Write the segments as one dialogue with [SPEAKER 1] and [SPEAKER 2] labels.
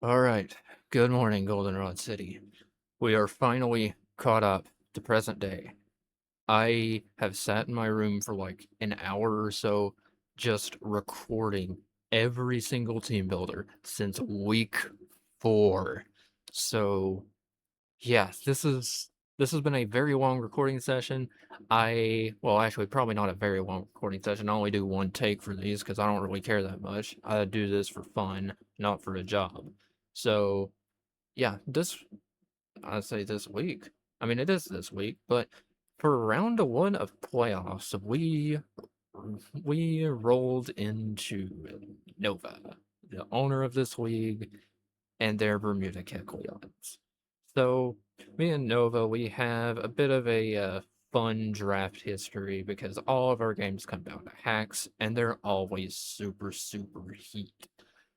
[SPEAKER 1] Alright, good morning, Goldenrod City. We are finally caught up to present day. I have sat in my room for like an hour or so just recording every single team builder since week 4. So, yeah, this has been a very long recording session. Well, actually, probably not a very long recording session. I only do one take for these because I don't really care that much. I do this for fun, not for a job. So, yeah, I'd say this week. I mean, it is this week, but for round one of playoffs, we rolled into Nova, the owner of this league, and their Bermuda Kecleons. So, me and Nova, we have a bit of a fun draft history because all of our games come down to hacks, and they're always super, super heat.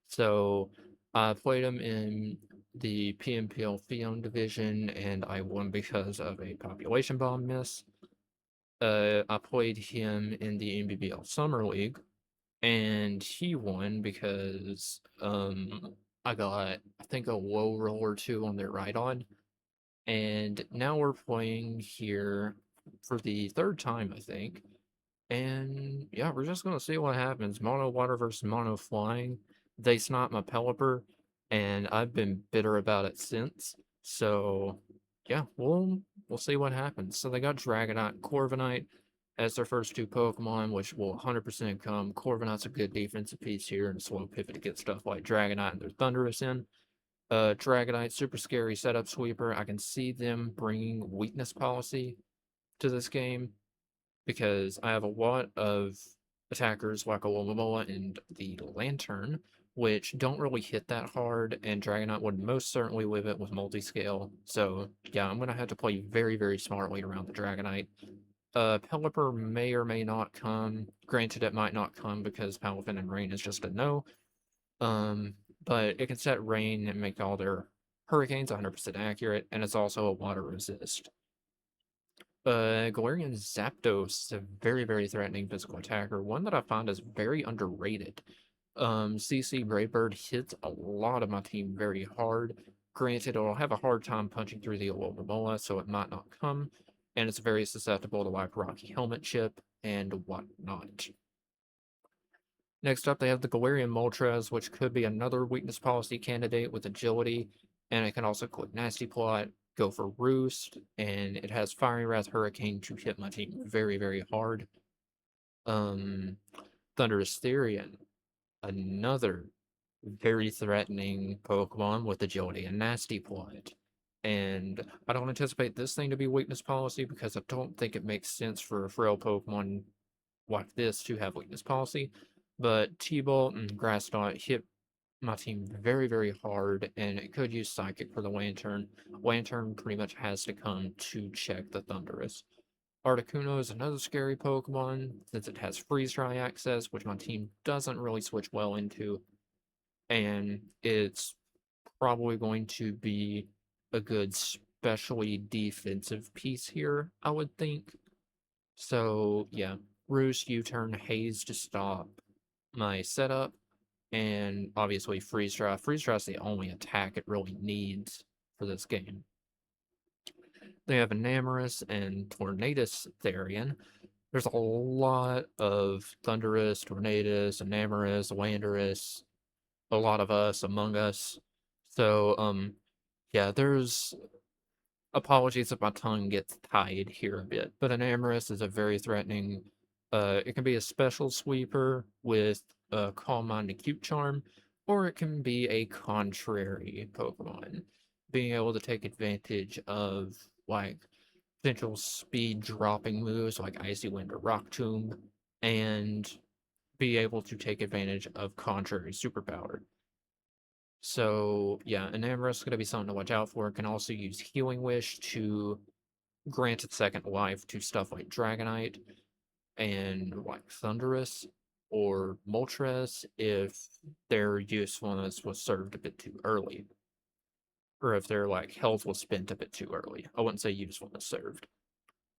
[SPEAKER 1] So, I played him in the PMPL Fion division, and I won because of a population bomb miss. I played him in the NBBL Summer League, and he won because I got I think a low roll or two on their right on, and now we're playing here for the third time, I think. And yeah, we're just gonna see what happens. Mono water versus mono flying. They sniped my Pelipper, and I've been bitter about it since. So yeah, we'll see what happens. So they got Dragonite and Corviknight as their first two Pokemon, which will 100% come. Corviknight's a good defensive piece here, and slow pivot to get stuff like Dragonite and their Thundurus in. Dragonite, super scary setup sweeper. I can see them bringing weakness policy to this game because I have a lot of attackers like Alomomola and the Lantern, which don't really hit that hard, and Dragonite would most certainly live it with multi-scale. So yeah, I'm gonna have to play very, very smartly around the Dragonite. Pelipper may or may not come. Granted, it might not come because PALAFIN and Rain is just a no. Um, but it can set Rain and make all their Hurricanes 100% accurate, and it's also a water resist. Galarian Zapdos is a very, very threatening physical attacker, one that I find is very underrated. CC Brightbird hits a lot of my team very hard. Granted, it'll have a hard time punching through the Alomomola, so it might not come, and it's very susceptible to like Rocky Helmet Chip and whatnot. Next up, they have the Galarian Moltres, which could be another weakness policy candidate with agility, and it can also click Nasty Plot, go for Roost, and it has Fiery Wrath Hurricane to hit my team very, very hard. Um, Thunderous Therian, another very threatening Pokemon with agility and Nasty Plot. And I don't anticipate this thing to be weakness policy because I don't think it makes sense for a frail Pokemon like this to have weakness policy. But T-Bolt and Grass Knot hit my team very, very hard, and it could use Psychic for the Lantern. Lantern pretty much has to come to check the Thundurus. Articuno is another scary Pokemon since it has Freeze Dry access, which my team doesn't really switch well into, and it's probably going to be a good, specially defensive piece here, I would think. So, yeah, Roost, U-turn, Haze to stop my setup, and obviously Freeze Dry. Freeze Dry is the only attack it really needs for this game. They have Enamorus and Tornadus Therian. There's a lot of Thundurus, Tornadus, Enamorus, Landorus, a lot of us, Among Us. So, yeah, there's apologies if my tongue gets tied here a bit, but Enamorus is a very threatening. It can be a special sweeper with Calm Mind and Cute Charm, or it can be a contrary Pokemon, being able to take advantage of like potential speed dropping moves like Icy Wind or Rock Tomb, and be able to take advantage of contrary superpower. So yeah, Enamorus is going to be something to watch out for. It can also use Healing Wish to grant its second life to stuff like Dragonite and like Thundurus or Moltres if their usefulness was served a bit too early. Or if their like health was spent a bit too early. I wouldn't say usefulness served.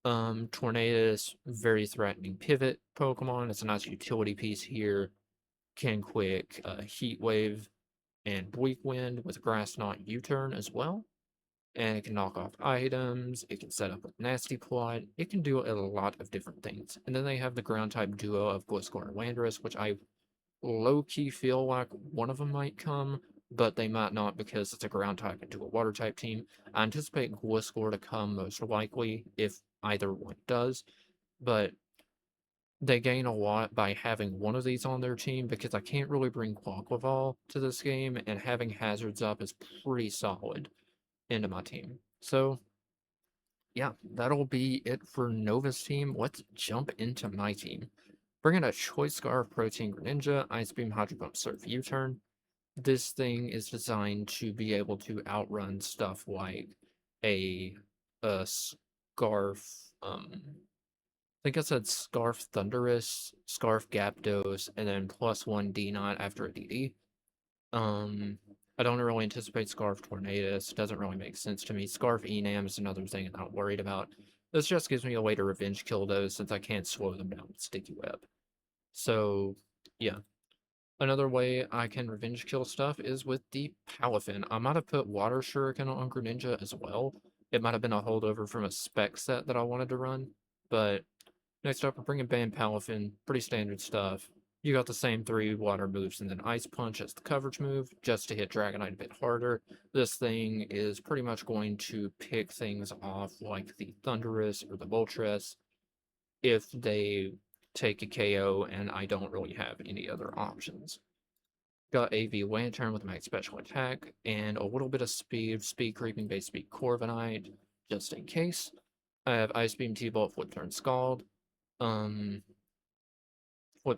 [SPEAKER 1] Tornadus, very threatening pivot Pokemon. It's a nice utility piece here. Can quick Heat Wave and Bleak Wind with Grass Knot U-Turn as well. And it can knock off items, it can set up a Nasty Plot, it can do a lot of different things. And then they have the ground type duo of Gliscor and Landorus, which I low-key feel like one of them might come, but they might not because it's a ground type into a water type team. I anticipate Gliscor to come most likely if either one does, but they gain a lot by having one of these on their team because I can't really bring Quaquaval to this game, and having Hazards up is pretty solid into my team. So, yeah, that'll be it for Nova's team. Let's jump into my team. Bringing a Choice Scarf, Protein Greninja, Ice Beam, Hydro Pump, Surf, U-Turn. This thing is designed to be able to outrun stuff like a Scarf, I think I said Scarf Thunderous, Scarf Gyarados, and then +1 D-Knot after a DD. I don't really anticipate Scarf Tornadus. Doesn't really make sense to me. Scarf Enam is another thing I'm not worried about. This just gives me a way to revenge kill those since I can't slow them down with Sticky Web. So, yeah. Another way I can revenge kill stuff is with the PALAFIN. I might have put Water Shuriken on Greninja as well. It might have been a holdover from a spec set that I wanted to run. But next up, we're bringing Band PALAFIN. Pretty standard stuff. You got the same 3 water moves and then Ice Punch as the coverage move, just to hit Dragonite a bit harder. This thing is pretty much going to pick things off like the Thundurus or the Moltres if they take a KO and I don't really have any other options. Got AV Lantern with max special attack and a little bit of speed creeping base speed Corviknight, just in case. I have Ice Beam, T-Bolt, Flip Turn, Scald. Flip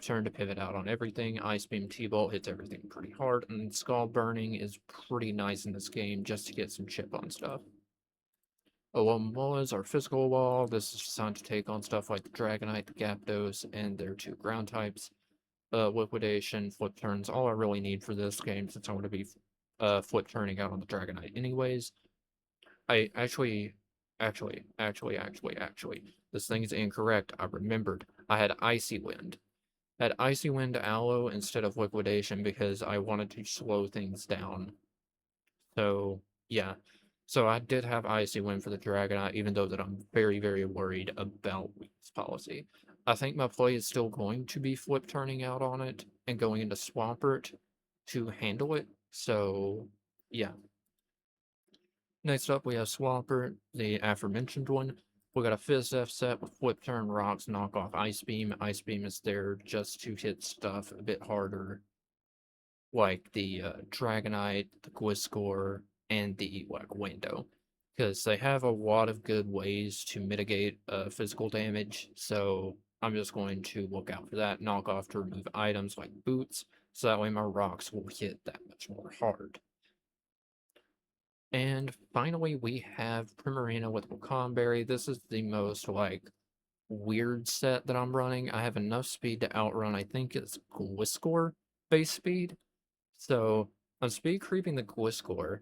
[SPEAKER 1] Turn to pivot out on everything. Ice Beam, T-Bolt hits everything pretty hard, and Scald Burning is pretty nice in this game just to get some chip on stuff. Wall is our physical wall. This is designed to take on stuff like the Dragonite, the Gyarados, and their 2 ground types. Liquidation, Flip Turns, all I really need for this game since I'm going to be Flip Turning out on the Dragonite anyways. I actually, this thing is incorrect. I remembered. I had Icy Wind. I had Icy Wind Aloe instead of Liquidation because I wanted to slow things down. So, yeah. So I did have Icy Wind for the Dragonite, even though that I'm very, very worried about weakness policy. I think my play is still going to be Flip Turning out on it and going into Swampert to handle it. So, yeah. Next up, we have Swampert, the aforementioned one. We got a Fizz F set with Flip Turn, Rocks, Knock Off, Ice Beam. Ice Beam is there just to hit stuff a bit harder, like the Dragonite, the Gliscor, and the Window, because they have a lot of good ways to mitigate physical damage. So I'm just going to look out for that. Knock off to remove items like boots, so that way my rocks will hit that much more hard. And finally, we have Primarina with Wakandberry. This is the most, like, weird set that I'm running. I have enough speed to outrun, I think it's Gliscor base speed. So I'm speed creeping the Gliscor.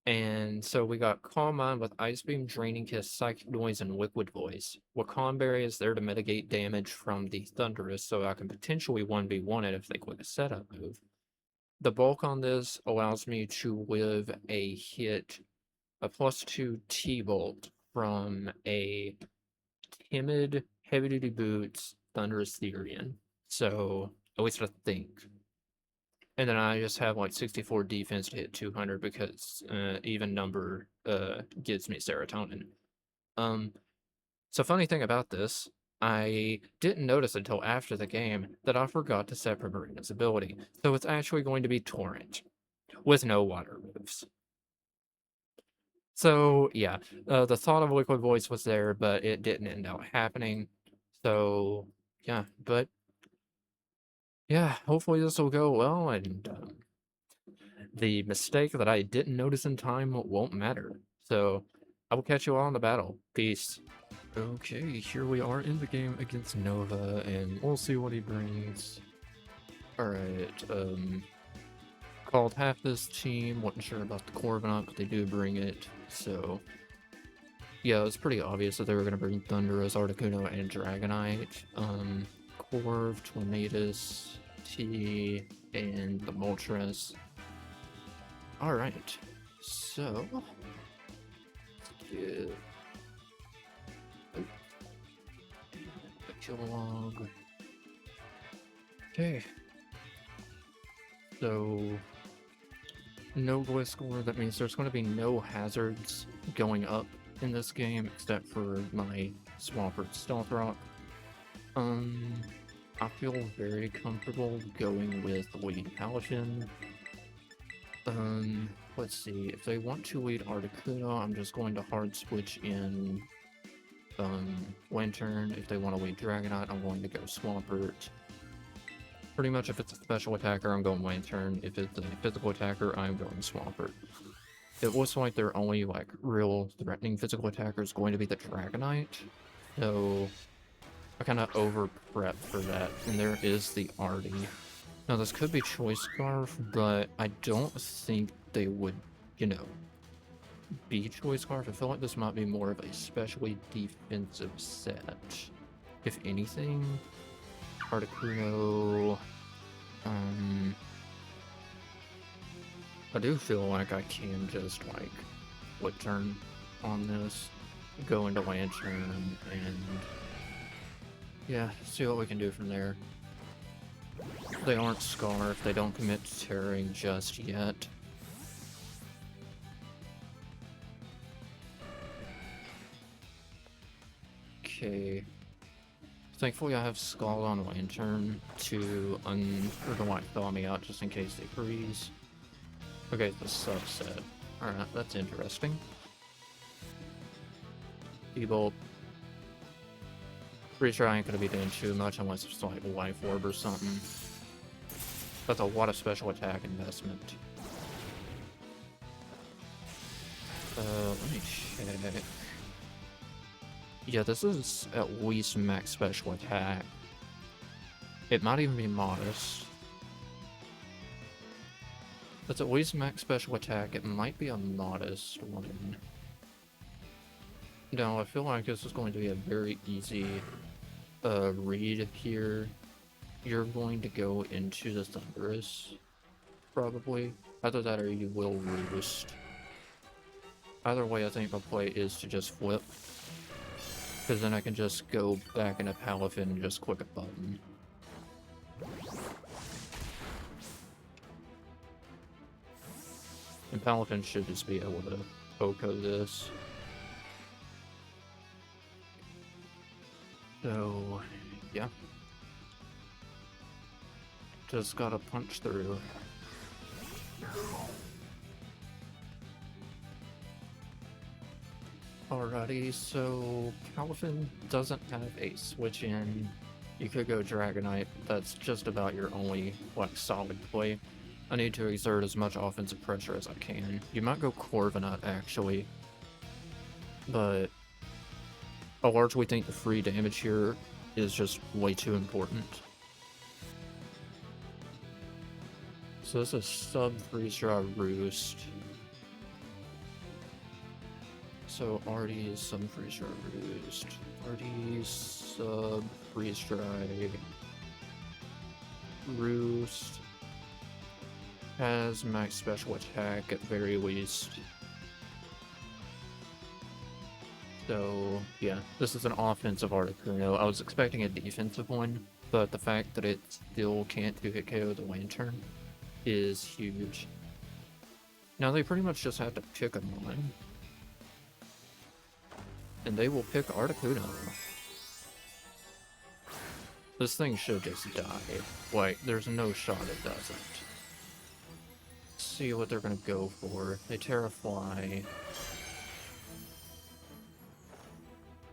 [SPEAKER 1] And so we got Calm Mind with Ice Beam, Draining Kiss, Psychic Noise, and Liquid Voice. Wakandberry is there to mitigate damage from the Thundurus, so I can potentially 1v1 it if they click a setup move. The bulk on this allows me to live a hit, a +2 T-Bolt from a timid, heavy-duty boots, Thundurus Therian. So, at least I think. And then I just have like 64 defense to hit 200 because even number gives me serotonin. So funny thing about this, I didn't notice until after the game that I forgot to set Primarina's ability. So it's actually going to be Torrent with no water moves. So yeah, the thought of Liquid Voice was there, but it didn't end up happening. So yeah, but yeah, hopefully this will go well, and the mistake that I didn't notice in time won't matter. So I will catch you all in the battle. Peace. Okay, here we are in the game against Nova, and we'll see what he brings. Alright, called half this team, wasn't sure about the Corviknight, but they do bring it, so yeah, it was pretty obvious that they were going to bring Thundurus, Articuno, and Dragonite. Corv, Tornadus, T, and the Moltres. Alright, so let's get a kill log. Okay. So no voice score, that means there's going to be no hazards going up in this game except for my Swampert Stealth Rock. I feel very comfortable going with lead PALAFIN. Let's see, if they want to lead Articuno, I'm just going to hard switch in Lantern. If they want to lead Dragonite, I'm going to go Swampert. Pretty much if it's a special attacker, I'm going Lantern. If it's a physical attacker, I'm going Swampert. It looks like their only, like, real threatening physical attacker is going to be the Dragonite. So I kind of over-prep for that. And there is the Artie. Now, this could be Choice Scarf, but I don't think they would, you know, be Choice Scarf. I feel like this might be more of a specially defensive set. If anything, Articuno, I do feel like I can just, like, flip turn on this, go into Lantern, and yeah, see what we can do from there. They aren't Scarf, they don't commit to tearing just yet. Okay. Thankfully I have Scald on Lantern to thaw me out just in case they freeze. Okay, the subset. Alright, that's interesting. E-Bolt. Pretty sure I ain't gonna be doing too much unless it's like a Life Orb or something. That's a lot of special attack investment. Let me check. Yeah, this is at least max special attack. It might even be modest. That's at least max special attack. It might be a modest one. No, I feel like this is going to be a very easy read here. You're going to go into the Thunderous, probably. Either that or you will Roost. Either way, I think my play is to just flip. Because then I can just go back into PALAFIN and just click a button. And PALAFIN should just be able to OHKO this. So, yeah. Just gotta punch through. Alrighty, so PALAFIN doesn't have a switch in. You could go Dragonite, that's just about your only, like, solid play. I need to exert as much offensive pressure as I can. You might go Corviknight, actually. But I largely think the free damage here is just way too important. So this is sub-freeze dry Roost. So Artie is sub-freeze dry Roost. Artie sub-freeze dry Roost. Has max special attack at very least. So, yeah, this is an offensive Articuno. I was expecting a defensive one, but the fact that it still can't 2-hit KO the Lantern is huge. Now they pretty much just have to pick a one. And they will pick Articuno. This thing should just die. Like, there's no shot it doesn't. Let's see what they're gonna go for. They Terrafly.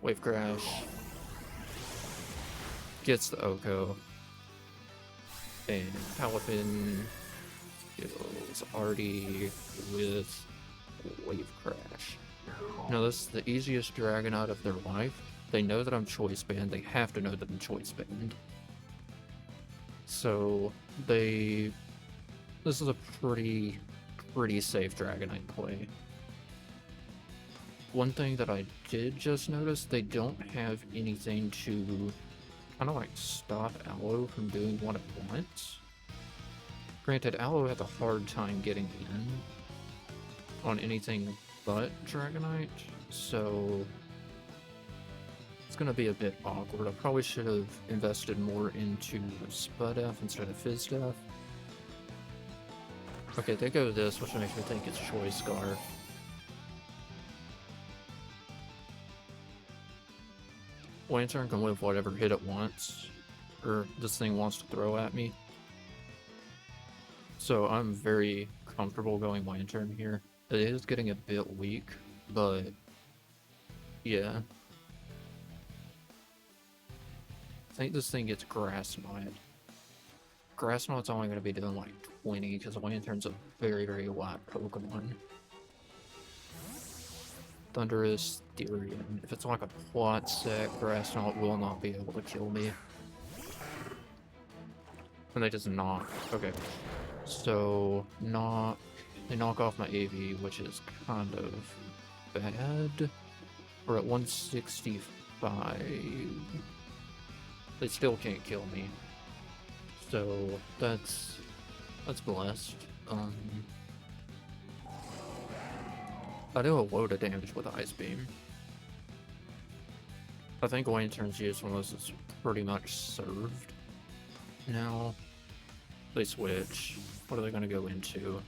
[SPEAKER 1] Wave Crash. Gets the OHKO. And PALAFIN kills Artie with Wave Crash. Now this is the easiest Dragonite of their life. They know that I'm Choice Band. They have to know that I'm Choice Band. So this is a pretty safe Dragonite play. One thing that I did just notice, they don't have anything to kind of like stop Aloe from doing what it wants. Granted, Aloe has a hard time getting in, on anything but Dragonite, so it's gonna be a bit awkward. I probably should have invested more into Spudef instead of Fizdef. Okay, they go this, which makes me think it's Choice Scarf. Lantern can live whatever hit it wants, or this thing wants to throw at me. So I'm very comfortable going Lantern here. It is getting a bit weak, but yeah. I think this thing gets Grass Knot. Grass Knot's only going to be doing like 20 because Lantern's a very, very light Pokemon. Thunderous Therian. If it's like a plot set, Grass Knot will not be able to kill me. And they just knock. Okay. So, they knock off my AV, which is kind of bad. We're at 165. They still can't kill me. So, that's blessed. I do a load of damage with Ice Beam. I think Lantern's usefulness is pretty much served. Now, they switch. What are they going to go into?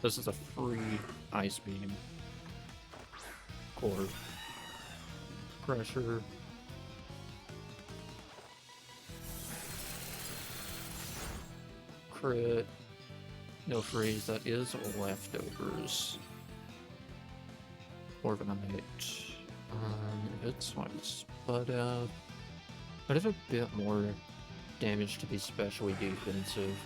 [SPEAKER 1] This is a free Ice Beam. Core. Pressure. Crit. No freeze. That is leftovers. Organite. It's like Spudef. I have a bit more damage to be specially defensive.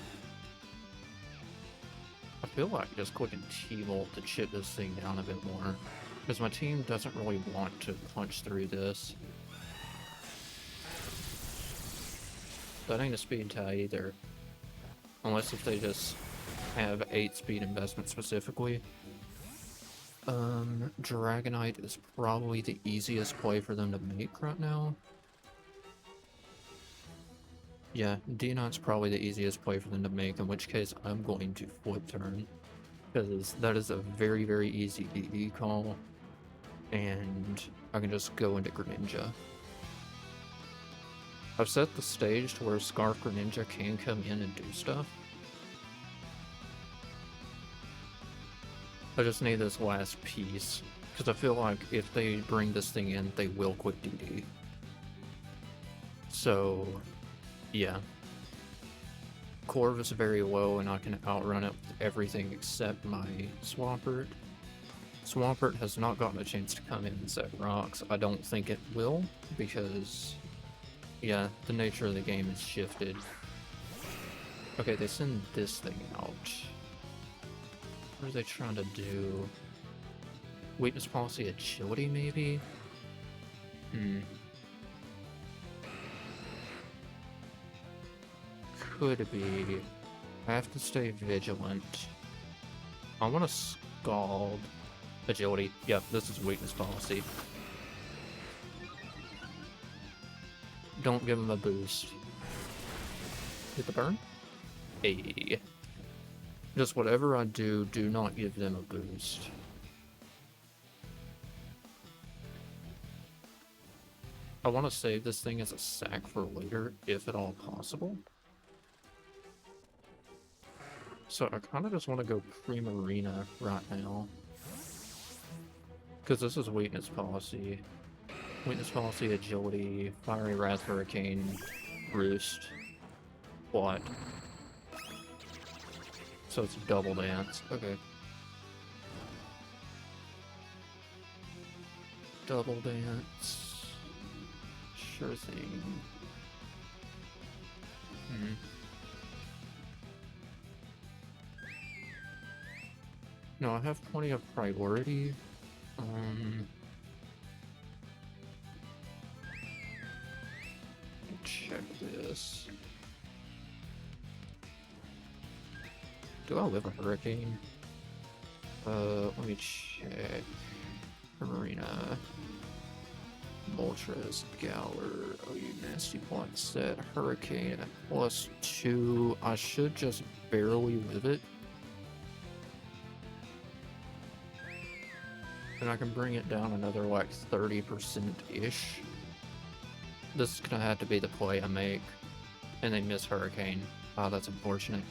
[SPEAKER 1] I feel like just clicking T-Volt to chip this thing down a bit more. Because my team doesn't really want to punch through this. That ain't a speed tie either. Unless if they just have 8 speed investment specifically. Dragonite is probably the easiest play for them to make right now. Yeah, D-Knot's probably the easiest play for them to make, in which case I'm going to flip turn. Because that is a very, very easy DD call. And I can just go into Greninja. I've set the stage to where Scarf Greninja can come in and do stuff. I just need this last piece, because I feel like if they bring this thing in, they will quick DD. So, yeah. Corvus is very low, and I can outrun it with everything except my Swampert. Swampert has not gotten a chance to come in and set rocks. I don't think it will, because, yeah, the nature of the game has shifted. Okay, they send this thing out. What are they trying to do? Weakness policy agility, maybe? Could be. I have to stay vigilant. I want to Scald. Agility. Yep, this is weakness policy. Don't give him a boost. Hit the burn? Hey. Just whatever I do, do not give them a boost. I want to save this thing as a sack for later, if at all possible. So I kind of just want to go Primarina right now. Because this is weakness policy. Weakness policy, agility, Fiery Wrath, Hurricane, Roost. What? So it's double dance. Okay. Double dance. Sure thing. No, I have plenty of priority. Check this. Do I live a Hurricane? Let me check. Marina. Moltres, Galar. Oh, you nasty plot set. Hurricane at +2. I should just barely live it. And I can bring it down another like 30%-ish. This is gonna have to be the play I make. And they miss Hurricane. Oh, that's unfortunate.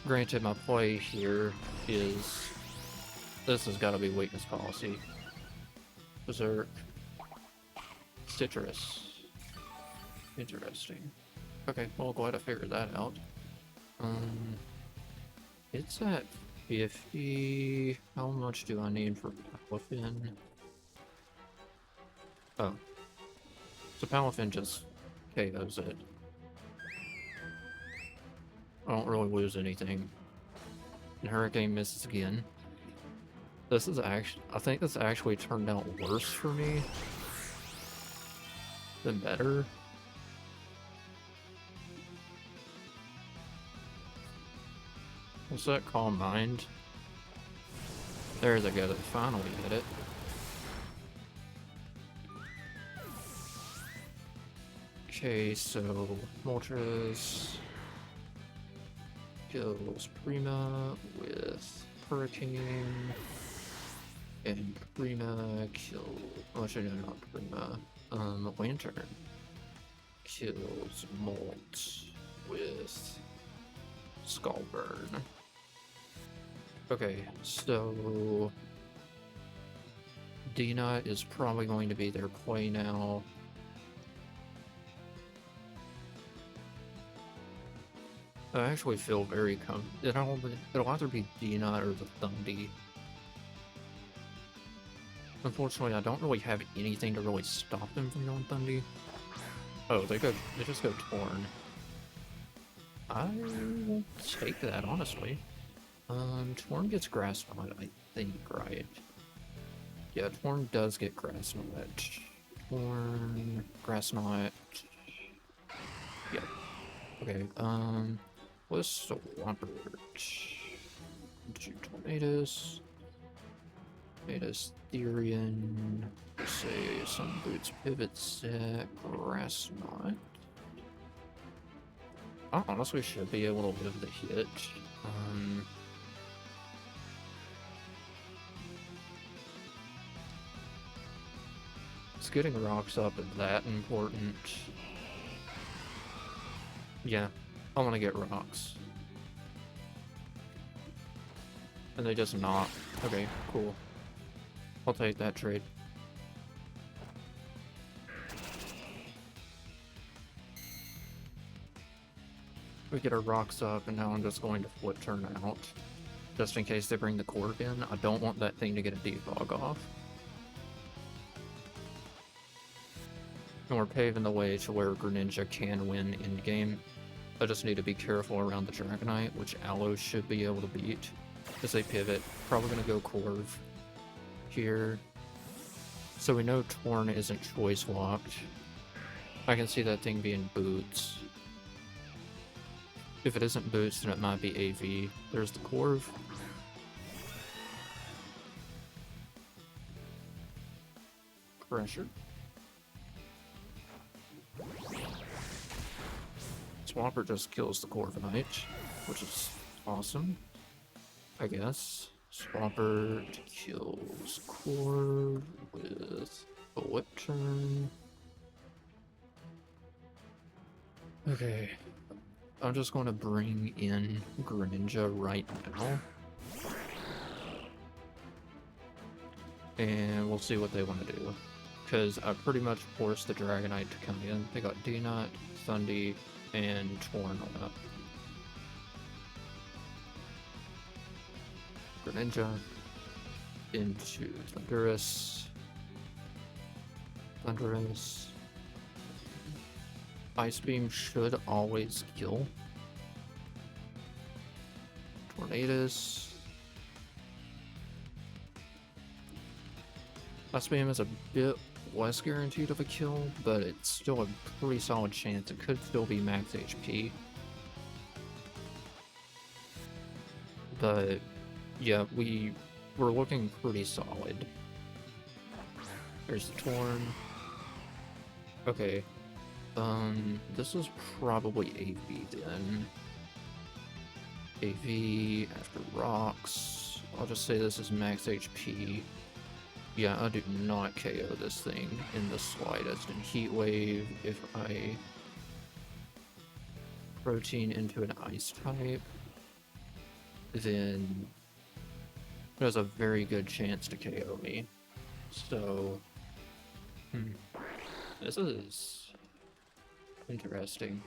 [SPEAKER 1] Granted, my play here is... This has got to be weakness policy. Berserk. Citrus. Interesting. Okay, well, glad I figured that out. It's at 50. How much do I need for PALAFIN? Oh. So PALAFIN just KOs it. I don't really lose anything. And Hurricane misses again. This is actually... I think this actually turned out worse for me than better. What's that Calm Mind? There they go, they finally hit it. Okay, so Moltres kills Prima with Hurricane, and Prima kills... Oh, actually, no, not Prima. Lantern kills Molt with Skullburn. Okay, so Dina is probably going to be their play now. I actually feel very it'll either be Dina or the Thundy. Unfortunately, I don't really have anything to really stop them from going Thundy. Oh, they just go Torn. I will take that, honestly. Torn gets Grass Knot, I think, right? Yeah, Torn does get Grass Knot. Torn, Grass Knot. Yeah. Okay, let's swap to Tornadus. Tornadus, Therian. Let's say some Boots, Pivot Set, Grass Knot. I honestly should be able to live the hit. Is getting rocks up is that important? Yeah, I want to get rocks. And they just not. Okay, cool. I'll take that trade. We get our rocks up, and now I'm just going to flip turn out. Just in case they bring the Cork in. I don't want that thing to get a defog off. And we're paving the way to where Greninja can win in-game. I just need to be careful around the Dragonite, which Aloe should be able to beat. As they pivot, probably going to go Corv here. So we know Torn isn't choice locked. I can see that thing being Boots. If it isn't Boots, then it might be AV. There's the Corv. Pressure. Swampert just kills the Corviknight, which is awesome, I guess. Swampert kills Corv with a Whip Turn. Okay, I'm just going to bring in Greninja right now. And we'll see what they want to do. Because I pretty much forced the Dragonite to come in. They got D-Knot, Thundy, and Torn up. Greninja into Thundurus. Thundurus. Ice Beam should always kill. Tornadus. Ice Beam is a bit less guaranteed of a kill, but it's still a pretty solid chance. It could still be max HP. But yeah, we're looking pretty solid. There's the Torn. Okay. This is probably AV then. AV after rocks. I'll just say this is max HP. Yeah, I do not KO this thing in the slightest. And Heat Wave, if I protein into an ice type, then there's a very good chance to KO me. So, this is interesting.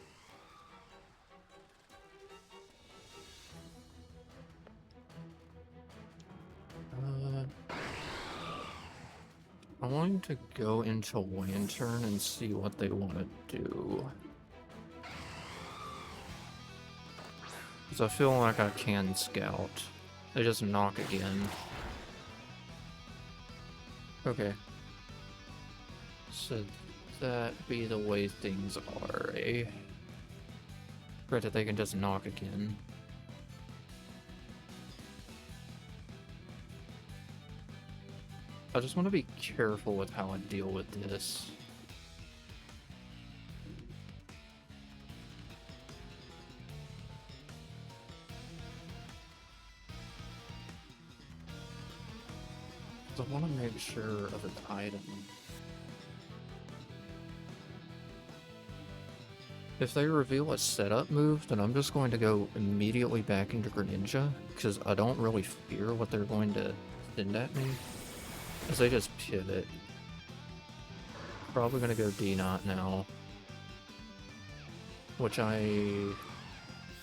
[SPEAKER 1] I'm going to go into Lantern and see what they want to do. Because I feel like I can scout. They just knock again. Okay. So that be the way things are, eh? Granted, they can just knock again. I just want to be careful with how I deal with this. I want to make sure of an item. If they reveal a setup move, then I'm just going to go immediately back into Greninja, because I don't really fear what they're going to send at me. Because they just pivot. Probably going to go D-Knot now. Which I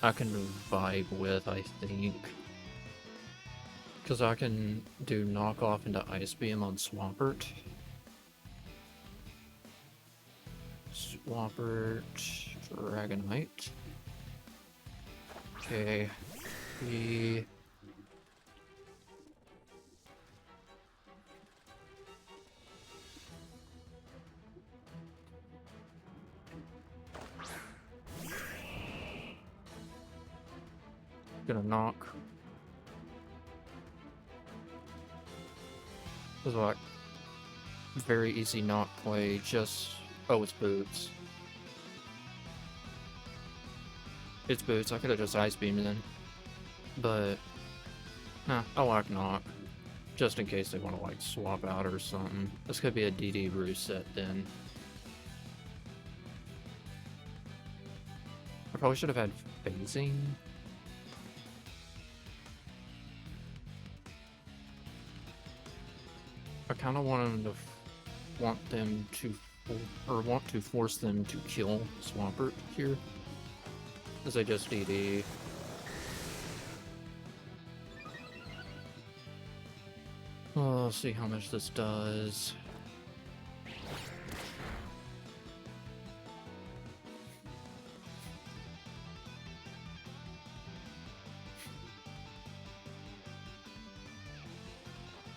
[SPEAKER 1] can vibe with, I think. Because I can do knockoff into Ice Beam on Swampert. Swampert, Dragonite. Okay. Gonna knock. This is like very easy knock play, just oh, it's boots. It's boots, I could have just Ice Beamed then. But nah, I like knock. Just in case they want to like swap out or something. This could be a DD Roost set then. I probably should have had phasing. I kind of want to force them to kill Swampert here, as they just DD. Well, let's see how much this does.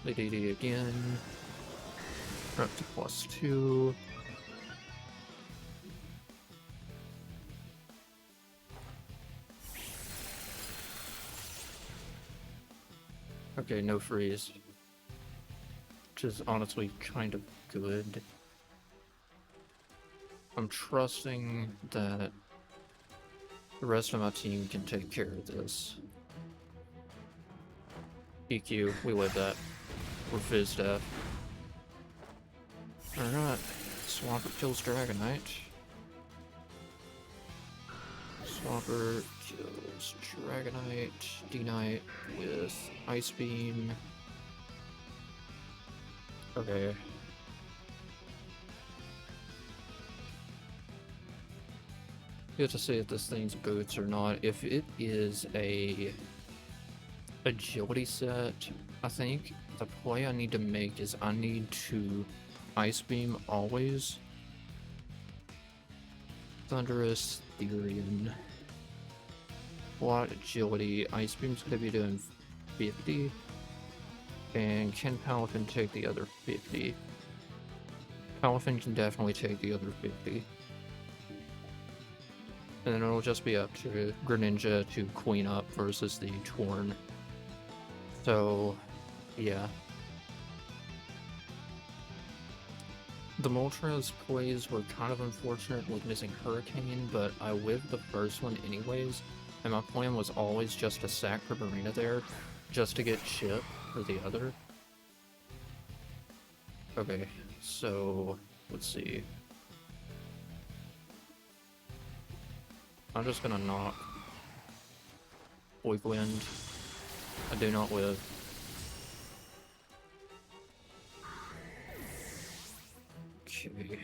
[SPEAKER 1] They DD again. We're up to +2. Okay, no freeze. Which is honestly kind of good. I'm trusting that the rest of my team can take care of this. EQ, we live that. We're Fizz Death. Alright, Swampert kills Dragonite. Swampert kills Dragonite, D-Knight with Ice Beam. Okay. You have to see if this thing's boots or not. If it is a agility set, I think the play I need to make is I need to Ice Beam always. Thunderous Therian. What agility? Ice Beam's gonna be doing 50. And can PALAFIN take the other 50? PALAFIN can definitely take the other 50. And then it'll just be up to Greninja to clean up versus the Torn. So, yeah. The Moltres plays were kind of unfortunate with missing Hurricane, but I lived the first one anyways, and my plan was always just to sack Primarina there, just to get Chip for the other. Okay, so let's see. I'm just gonna knock Void Wind. I do not live. Okay.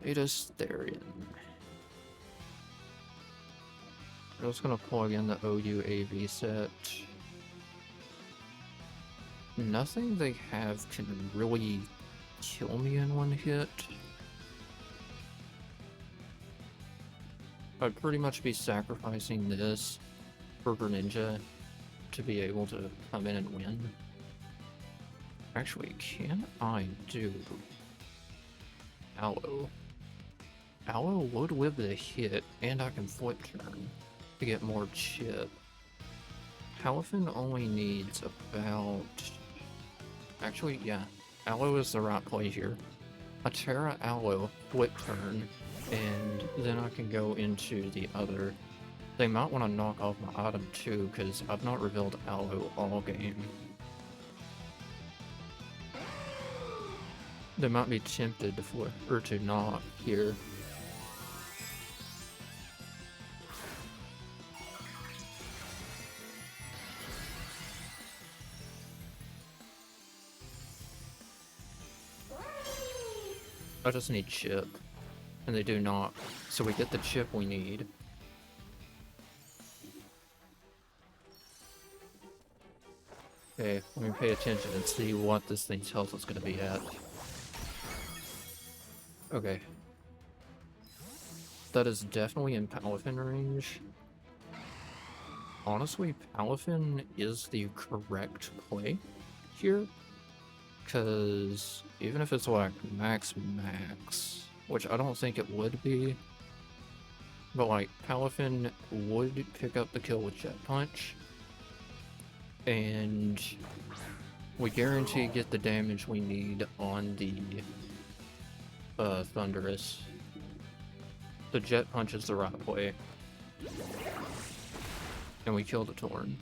[SPEAKER 1] Therian. I'm just gonna plug in the OUAV set. Nothing they have can really kill me in one hit. I'd pretty much be sacrificing this for Greninja to be able to come in and win. Actually, can I do Aloe? Aloe would live the hit, and I can flip turn to get more chip. PALAFIN only needs about... Actually, yeah, Aloe is the right play here. A Terra Aloe, flip turn, and then I can go into the other. They might want to knock off my item too, because I've not revealed Aloe all game. They might be tempted to flip, or to knock here. I just need chip, and they do not, so we get the chip we need. Okay, let me pay attention and see what this thing's health is going to be at. Okay. That is definitely in PALAFIN range. Honestly, PALAFIN is the correct play here. Because even if it's like max, which I don't think it would be, but like PALAFIN would pick up the kill with Jet Punch, and we guarantee get the damage we need on the Thunderous. The Jet Punch is the right play, and we kill the Torn.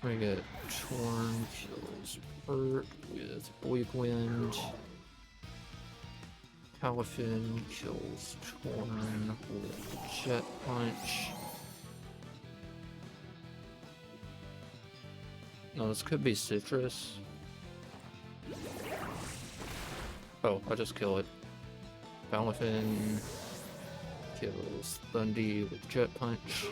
[SPEAKER 1] We get Torn kills Burt with Bleak Wind. PALAFIN kills Torn with Jet Punch. No, this could be Citrus. Oh, I just kill it. PALAFIN kills Thundy with Jet Punch.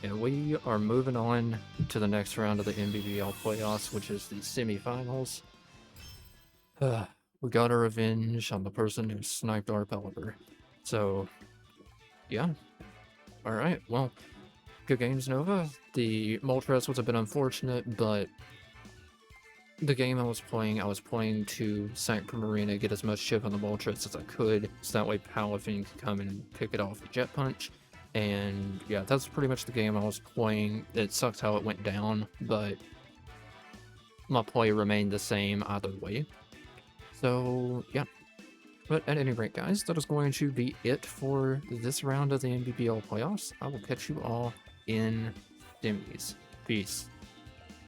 [SPEAKER 1] And we are moving on to the next round of the NBBL playoffs, which is the semifinals. We got our revenge on the person who sniped our Pelipper. So, yeah. Alright, well, good games, Nova. The Moltres was a bit unfortunate, but the game I was playing to Sank Primarina, get as much chip on the Moltres as I could, so that way PALAFIN could come in and pick it off with Jet Punch. And yeah, that's pretty much the game I was playing. It sucks how it went down, but my play remained the same either way. So yeah, but at any rate, guys, that is going to be it for this round of the NBBL playoffs. I will catch you all in semis. Peace.